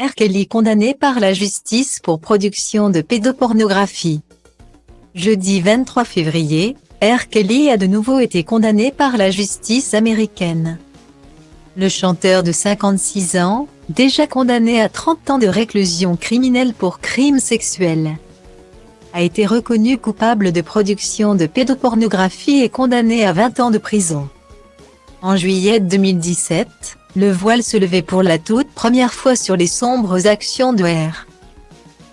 R. Kelly condamné par la justice pour production de pédopornographie. Jeudi 23 février, R. Kelly a de nouveau été condamné par la justice américaine. Le chanteur de 56 ans, déjà condamné à 30 ans de réclusion criminelle pour crimes sexuels, a été reconnu coupable de production de pédopornographie et condamné à 20 ans de prison. En juillet 2017, le voile se levait pour la toute première fois sur les sombres actions de R.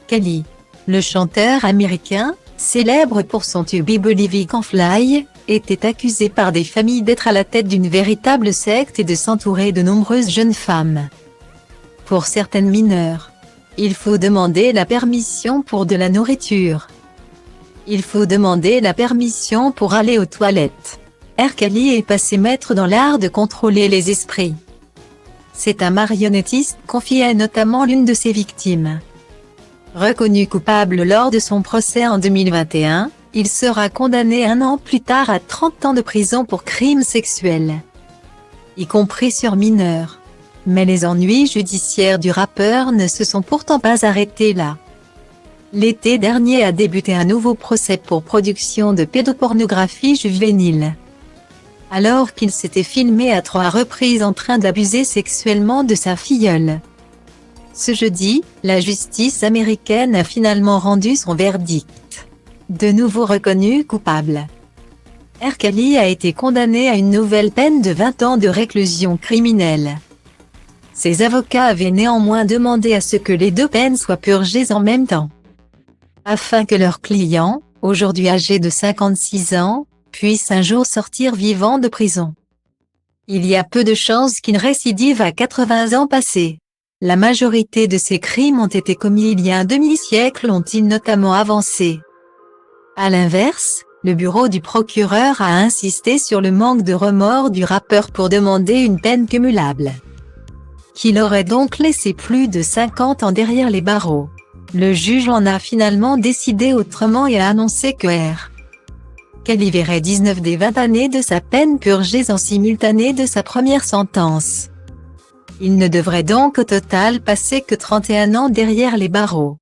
Kelly. Le chanteur américain, célèbre pour son tube I Believe I Can Fly, était accusé par des familles d'être à la tête d'une véritable secte et de s'entourer de nombreuses jeunes femmes. Pour certaines mineures, il faut demander la permission pour de la nourriture. Il faut demander la permission pour aller aux toilettes. R. Kelly est passé maître dans l'art de contrôler les esprits. C'est un marionnettiste, confiait notamment l'une de ses victimes. Reconnu coupable lors de son procès en 2021, il sera condamné un an plus tard à 30 ans de prison pour crimes sexuels, y compris sur mineurs. Mais les ennuis judiciaires du rappeur ne se sont pourtant pas arrêtés là. L'été dernier a débuté un nouveau procès pour production de pédopornographie juvénile, alors qu'il s'était filmé à 3 reprises en train d'abuser sexuellement de sa filleule. Ce jeudi, la justice américaine a finalement rendu son verdict. De nouveau reconnu coupable, R. Kelly a été condamné à une nouvelle peine de 20 ans de réclusion criminelle. Ses avocats avaient néanmoins demandé à ce que les deux peines soient purgées en même temps, afin que leur client, aujourd'hui âgé de 56 ans, puisse un jour sortir vivant de prison. Il y a peu de chances qu'il récidive à 80 ans passés. La majorité de ces crimes ont été commis il y a un demi-siècle, ont-ils notamment avancé. À l'inverse, le bureau du procureur a insisté sur le manque de remords du rappeur pour demander une peine cumulable, qu'il aurait donc laissé plus de 50 ans derrière les barreaux. Le juge en a finalement décidé autrement et a annoncé que R. Kelly verrait 19 des 20 années de sa peine purgées en simultané de sa première sentence. Il ne devrait donc au total passer que 31 ans derrière les barreaux.